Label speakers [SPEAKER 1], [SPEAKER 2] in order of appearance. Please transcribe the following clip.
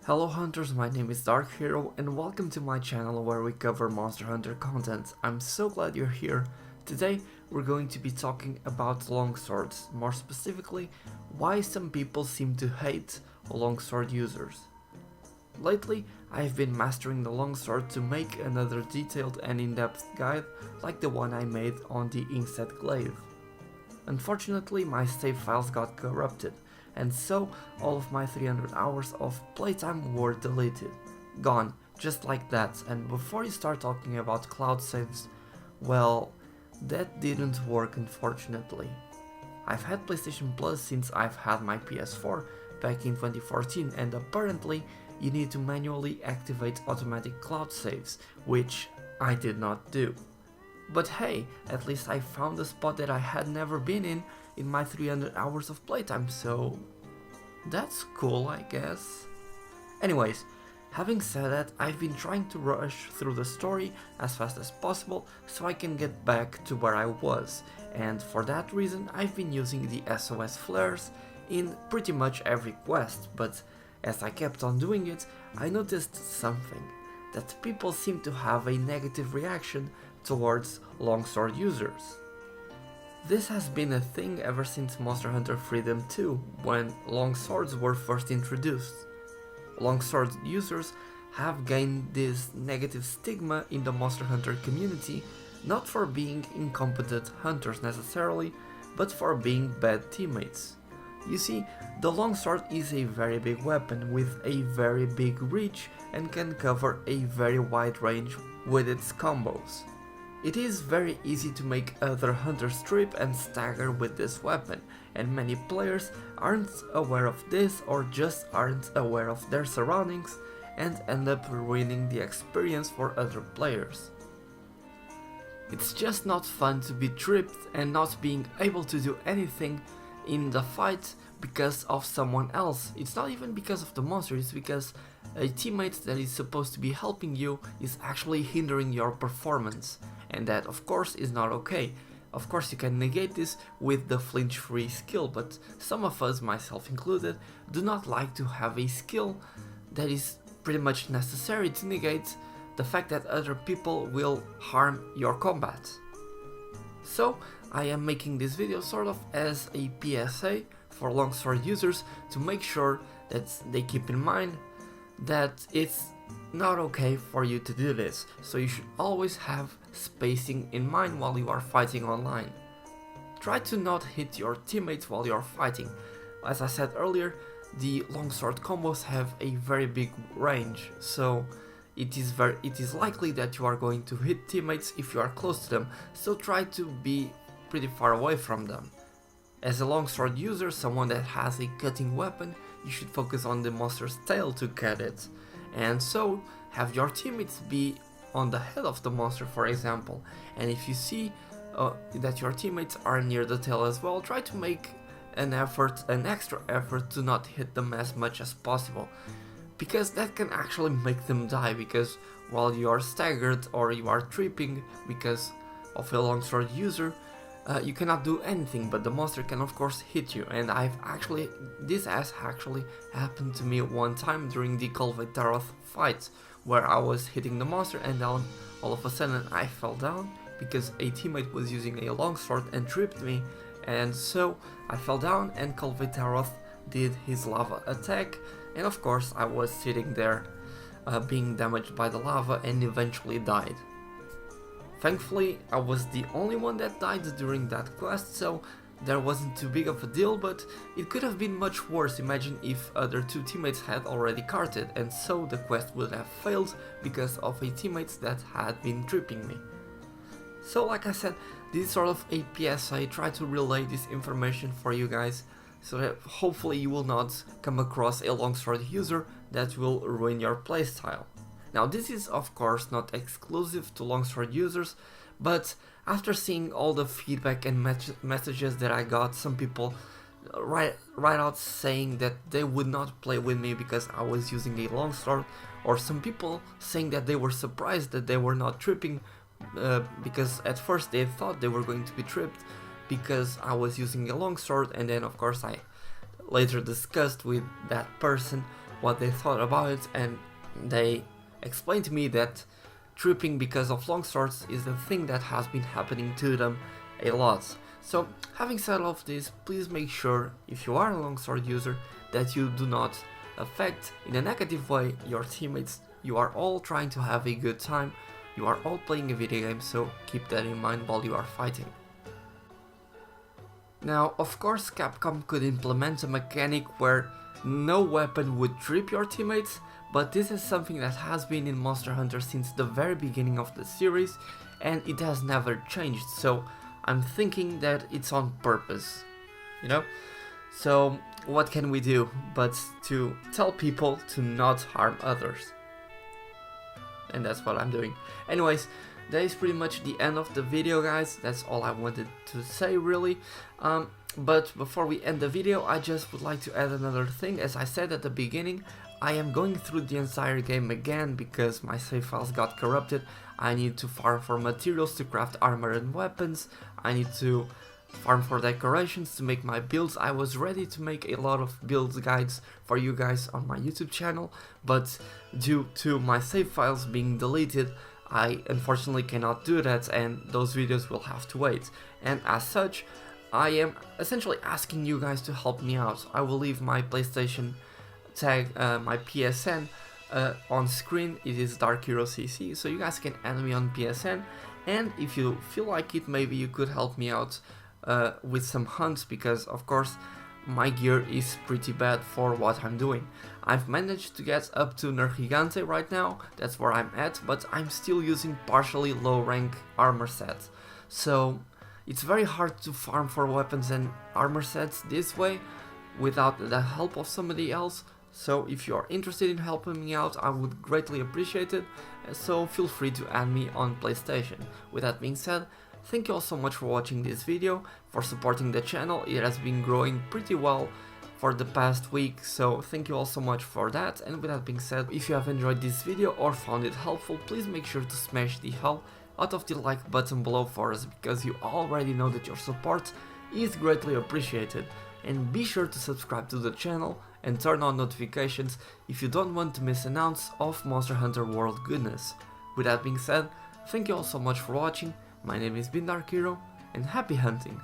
[SPEAKER 1] Hello hunters, my name is DarkHero and welcome to my channel where we cover Monster Hunter content. I'm so glad you're here. Today we're going to be talking about longswords, more specifically why some people seem to hate longsword users. Lately I've been mastering the longsword to make another detailed and in-depth guide like the one I made on the inset Glaive. Unfortunately my save files got corrupted, and so all of my 300 hours of playtime were deleted. Gone, just like that. And before you start talking about cloud saves, well, that didn't work unfortunately. I've had PlayStation Plus since I've had my PS4 back in 2014, and apparently you need to manually activate automatic cloud saves, which I did not do. But hey, at least I found a spot that I had never been in my 300 hours of playtime, so that's cool, I guess. Anyways, having said that, I've been trying to rush through the story as fast as possible so I can get back to where I was, and for that reason I've been using the SOS flares in pretty much every quest, but as I kept on doing it, I noticed something, that people seem to have a negative reaction towards longsword users. This has been a thing ever since Monster Hunter Freedom 2, when longswords were first introduced. Longsword users have gained this negative stigma in the Monster Hunter community, not for being incompetent hunters necessarily, but for being bad teammates. You see, the longsword is a very big weapon with a very big reach and can cover a very wide range with its combos. It is very easy to make other hunters trip and stagger with this weapon, and many players aren't aware of this or just aren't aware of their surroundings and end up ruining the experience for other players. It's just not fun to be tripped and not being able to do anything in the fight because of someone else. It's not even because of the monster, it's because a teammate that is supposed to be helping you is actually hindering your performance. And that of course is not okay. Of course you can negate this with the flinch free skill, but some of us, myself included, do not like to have a skill that is pretty much necessary to negate the fact that other people will harm your combat. So I am making this video sort of as a PSA for longsword users to make sure that they keep in mind that it's not okay for you to do this, so you should always have spacing in mind while you are fighting online. Try to not hit your teammates while you are fighting. As I said earlier, the longsword combos have a very big range, so it is likely that you are going to hit teammates if you are close to them, so try to be pretty far away from them. As a longsword user, someone that has a cutting weapon, you should focus on the monster's tail to cut it, and so have your teammates be on the head of the monster, for example. And if you see that your teammates are near the tail as well, try to make an extra effort to not hit them as much as possible, because that can actually make them die, because while you are staggered or you are tripping because of a longsword user, you cannot do anything, but the monster can of course hit you. And this has actually happened to me one time during the Glaive fight, where I was hitting the monster and then all of a sudden I fell down because a teammate was using a longsword and tripped me, and so I fell down and Glaive did his lava attack, and of course I was sitting there being damaged by the lava and eventually died. Thankfully, I was the only one that died during that quest, so there wasn't too big of a deal, but it could have been much worse. Imagine if other two teammates had already carted, and so the quest would have failed because of a teammate that had been tripping me. So like I said, this is sort of a PSA, try to relay this information for you guys, so that hopefully you will not come across a longsword user that will ruin your playstyle. Now this is of course not exclusive to longsword users, but after seeing all the feedback and messages that I got, some people right out saying that they would not play with me because I was using a longsword, or some people saying that they were surprised that they were not tripping because at first they thought they were going to be tripped because I was using a longsword, and then of course I later discussed with that person what they thought about it, and they explained to me that tripping because of longswords is the thing that has been happening to them a lot. So having said all of this, please make sure, if you are a longsword user, that you do not affect in a negative way your teammates. You are all trying to have a good time, you are all playing a video game, so keep that in mind while you are fighting. Now, of course, Capcom could implement a mechanic where no weapon would trip your teammates, but this is something that has been in Monster Hunter since the very beginning of the series, and it has never changed, so I'm thinking that it's on purpose, you know? So what can we do but to tell people to not harm others? And that's what I'm doing. Anyways, that is pretty much the end of the video, guys. That's all I wanted to say, really. But before we end the video, I just would like to add another thing. As I said at the beginning, I am going through the entire game again because my save files got corrupted. I need to farm for materials to craft armor and weapons. I need to farm for decorations to make my builds. I was ready to make a lot of build guides for you guys on my YouTube channel, but due to my save files being deleted, I unfortunately cannot do that, and those videos will have to wait. And as such, I am essentially asking you guys to help me out. I will leave my PlayStation tag, my PSN on screen. It is DarkHeroCC, so you guys can add me on PSN, and if you feel like it, maybe you could help me out with some hunts, because of course my gear is pretty bad for what I'm doing. I've managed to get up to Nergigante right now, that's where I'm at, but I'm still using partially low rank armor sets, so it's very hard to farm for weapons and armor sets this way without the help of somebody else. So if you are interested in helping me out, I would greatly appreciate it, so feel free to add me on PlayStation. With that being said, thank you all so much for watching this video, for supporting the channel. It has been growing pretty well for the past week, so thank you all so much for that. And with that being said, if you have enjoyed this video or found it helpful, please make sure to smash the hell out of the like button below for us, because you already know that your support is greatly appreciated. And be sure to subscribe to the channel and turn on notifications if you don't want to miss an ounce of Monster Hunter World goodness. With that being said, thank you all so much for watching. My name is DarkHero, and happy hunting!